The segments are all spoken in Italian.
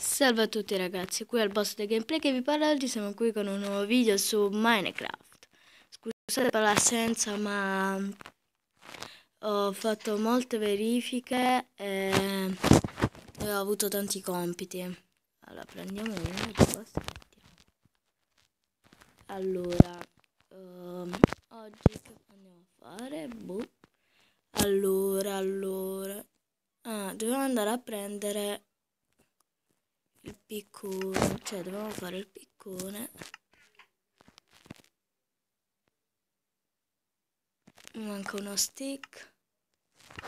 Salve a tutti ragazzi, qui è il boss dei gameplay che vi parla oggi, siamo qui con un nuovo video su Minecraft. Scusate per l'assenza, ma ho fatto molte verifiche e ho avuto tanti compiti. Allora prendiamo uno di questi. Allora, oggi che andiamo a fare? Boh. Allora, dobbiamo andare a prendere il piccone, cioè dobbiamo fare il piccone. Manca uno stick.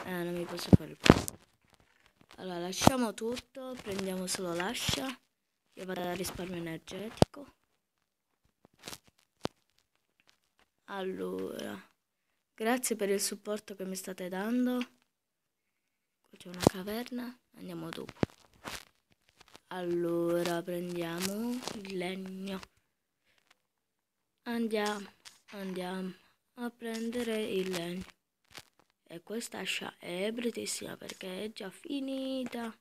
Non mi posso fare il piccone. Allora lasciamo tutto, prendiamo solo l'ascia. Io vado al risparmio energetico. Allora, grazie per il supporto che mi state dando. Qua c'è una caverna, andiamo dopo. Allora prendiamo il legno. Andiamo a prendere il legno. E questa ascia è bruttissima perché è già finita.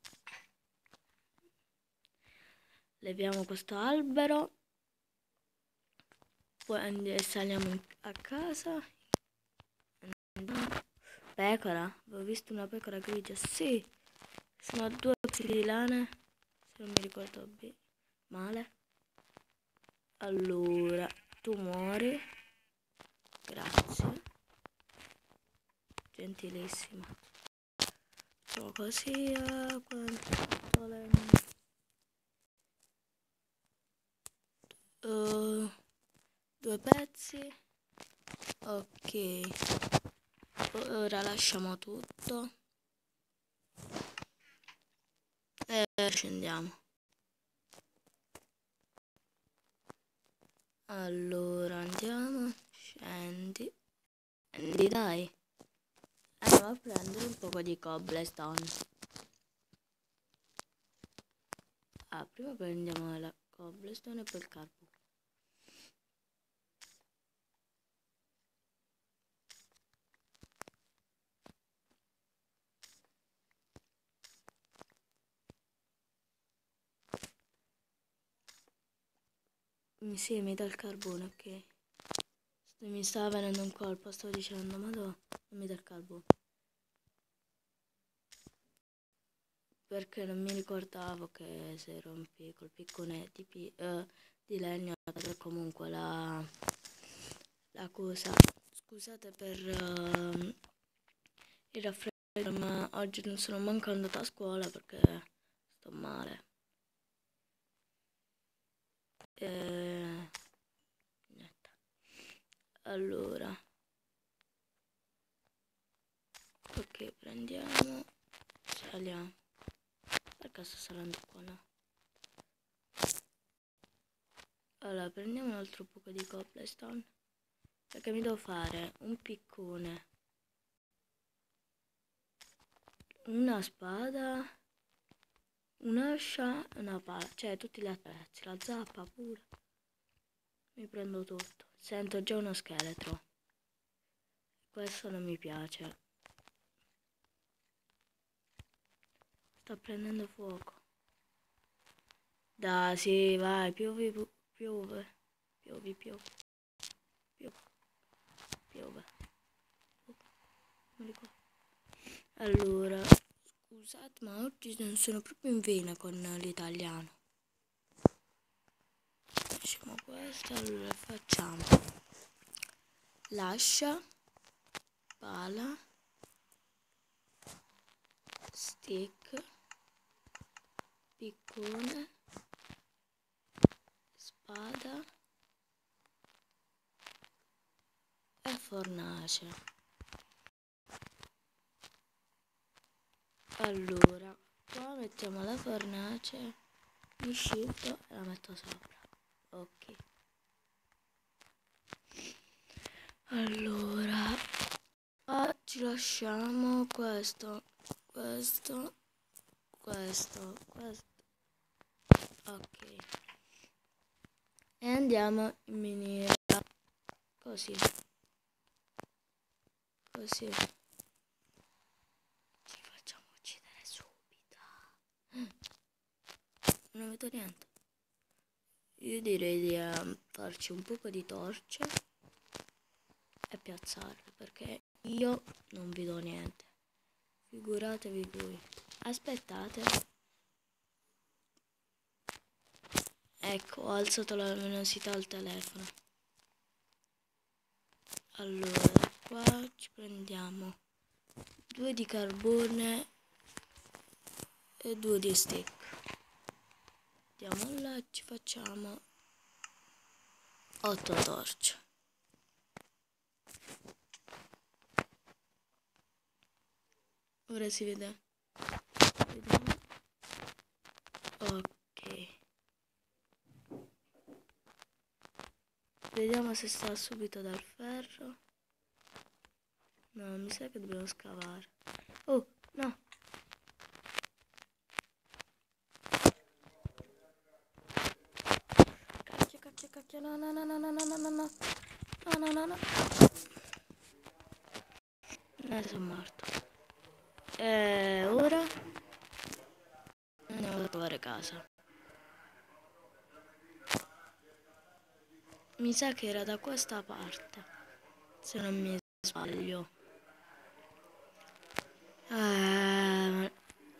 Leviamo questo albero. Poi saliamo a casa. Pecora? Avevo visto una pecora grigia. Sì. Sono 2 pezzi di lana. Se non mi ricordo male. Allora, tu muori. Grazie. Gentilissima. Così quanto legno. 2 pezzi. Ok. Ora lasciamo tutto. E scendiamo. Allora andiamo. Scendi dai. Andiamo a prendere un po' di cobblestone. Prima prendiamo la cobblestone e poi il carbone. Sì, mi dà il carbone, ok. Mi stava venendo un colpo, stavo dicendo, ma non mi dà il carbone. Perché non mi ricordavo che se rompi col piccone di legno comunque la cosa. Scusate per il raffreddo, ma oggi non sono manco andata a scuola perché sto male. Niente. Allora, ok, prendiamo, saliamo. Perché sto salendo qua, no? Allora, prendiamo un altro poco di cobblestone. Perché mi devo fare un piccone, una spada, un'ascia e una pala. Cioè, tutti gli attrezzi, la zappa pure. Mi prendo tutto. Sento già uno scheletro. Questo non mi piace. Sta prendendo fuoco. Dai, sì, vai, piove. Allora, scusate, ma oggi non sono proprio in vena con l'italiano. Facciamo questo, allora facciamo l'ascia, pala, stick, piccone, spada e fornace. Allora, qua mettiamo la fornace, mi shifto e la metto sopra. Ok. Allora, ci lasciamo questo. Ok. E andiamo in miniera. Così. Ci facciamo uccidere subito. Non vedo niente. Io direi di farci un poco di torce e piazzarle, perché io non vedo niente. Figuratevi voi. Aspettate. Ecco, ho alzato la luminosità al telefono. Allora, qua ci prendiamo 2 di carbone e 2 di stick. Andiamo là e ci facciamo 8 torce. Ora si vede. Vediamo. Ok. Vediamo se sta subito dal ferro. No, mi sa che dobbiamo scavare. Oh, no. Cacchio, no. No. Sono morto. Ora andiamo a trovare casa. Mi sa che era da questa parte, se non mi sbaglio.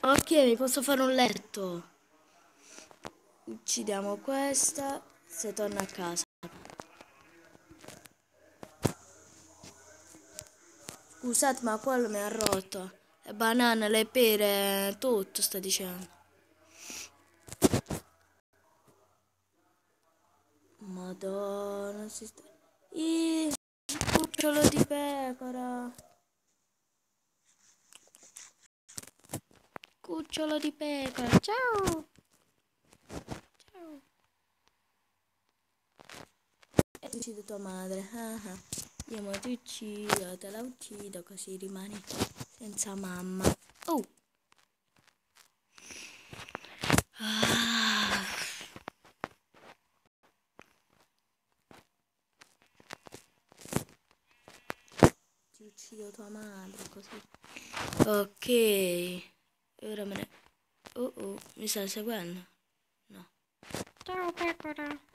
Ok, mi posso fare un letto. Uccidiamo questa, se torna a casa. Scusate, ma quello mi ha rotto. Le banane, le pere, tutto sta dicendo. Madonna, si sta... cucciolo di pecora. Cucciolo di pecora, ciao. Ciao. E uccido tua madre. Io mo ti uccido, te la uccido, così rimani senza mamma. Oh. Ti uccido tua madre, così. Ok. Ora me ne... Oh, mi stai seguendo? No. Ciao pecora.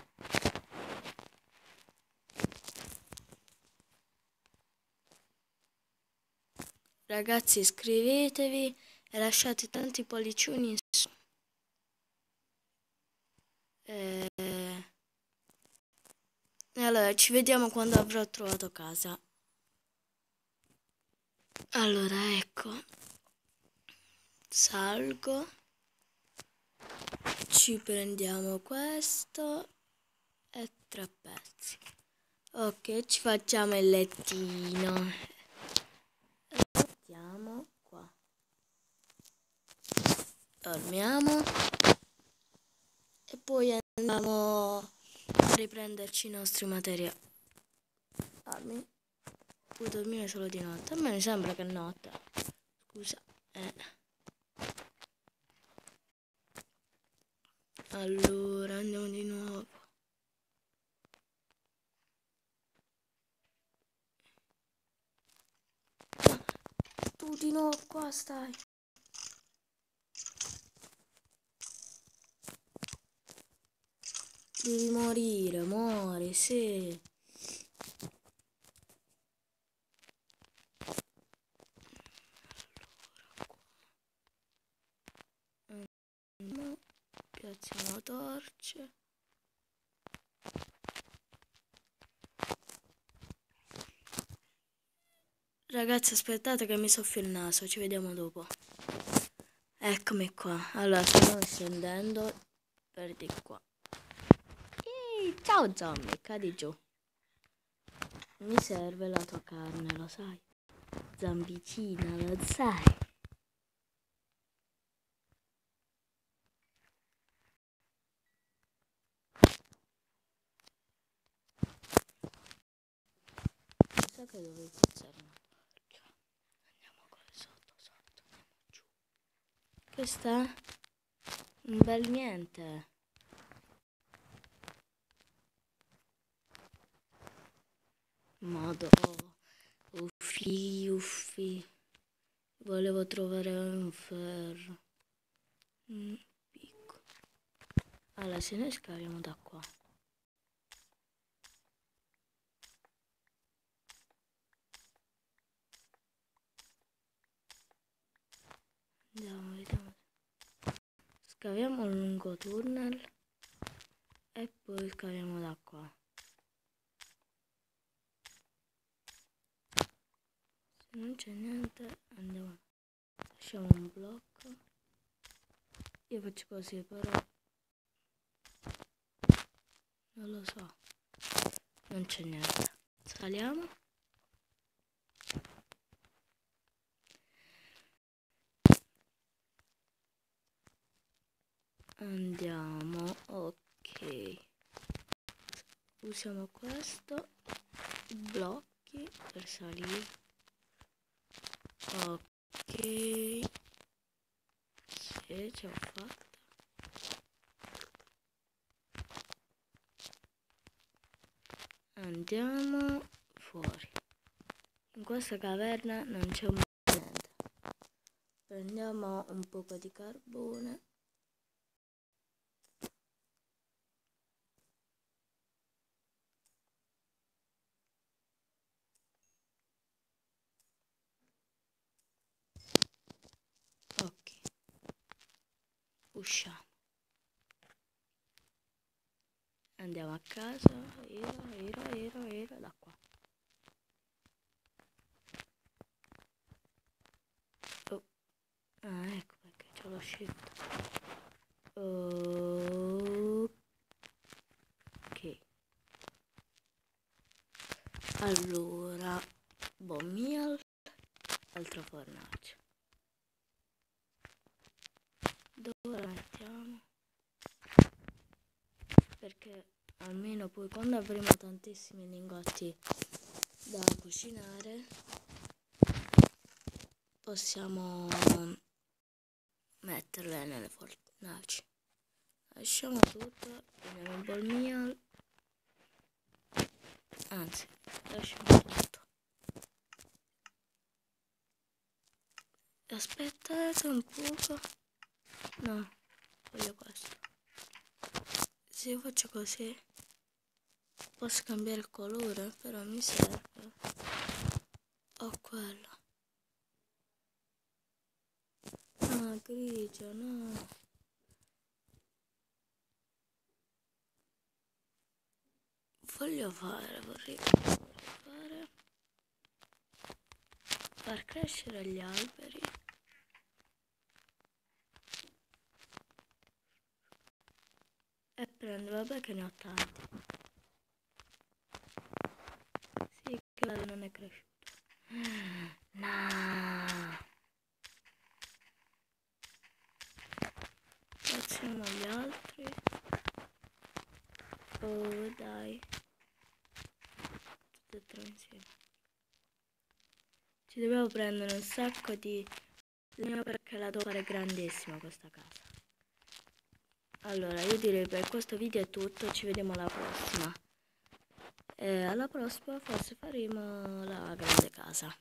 Ragazzi, iscrivetevi e lasciate tanti pollicioni in su. E allora, ci vediamo quando avrò trovato casa. Allora, ecco. Salgo. Ci prendiamo questo e 3 pezzi. Ok, ci facciamo il lettino. Mettiamo qua. Dormiamo. E poi andiamo a riprenderci i nostri materiali. Puoi dormire solo di notte. A me mi sembra che è notte. Scusa. Allora, andiamo di nuovo. Tu di nuovo qua stai. Devi morire, muori, sì. Allora, piazziamo torce. Ragazzi, aspettate che mi soffio il naso, ci vediamo dopo. Eccomi qua. Allora, stiamo scendendo per di qua. Ciao zombie, cadi giù. Mi serve la tua carne, lo sai? Zombicina, lo sai? Mi sa che dovevo piazzare una torcia. Andiamo qua sotto, andiamo giù. Che sta? Un bel niente. Madonna. Uffi. Volevo trovare un ferro. Picco. Allora, se noi scaviamo da qua. Andiamo, vediamo. Scaviamo un lungo tunnel e poi scaviamo da qua. Se non c'è niente andiamo. Lasciamo un blocco. Io faccio così però. Non lo so. Non c'è niente. Saliamo. Andiamo. Ok. Usiamo questo. I blocchi per salire. Ok. Sì, ce l'ho fatta. Andiamo fuori. In questa caverna non c'è niente. Prendiamo un poco di carbone. Ok. Usciamo. Andiamo a casa. Era da qua. Oh. Ah, ecco perché c'ho lo shift. Ok. Allora, bone meal, altra fornace. Dove la mettiamo? Perché almeno poi quando avremo tantissimi lingotti da cucinare possiamo metterle nelle fornaci. Lasciamo tutto, prendiamo il bone meal, anzi lasciamo tutto. Aspettate un poco. No, voglio questo. Se io faccio così posso cambiare il colore, però mi serve. Ho quello. Ah, grigio, no. Vorrei far crescere gli alberi. E prendo, vabbè che ne ho tanti. Sì, che bello, non è cresciuto. No. Facciamo gli altri. Oh, dai. Tutti e tre insieme. Ci dovevo prendere un sacco di legno perché la devo fare grandissima questa casa. Allora, io direi per questo video è tutto, ci vediamo alla prossima. E alla prossima forse faremo la grande casa.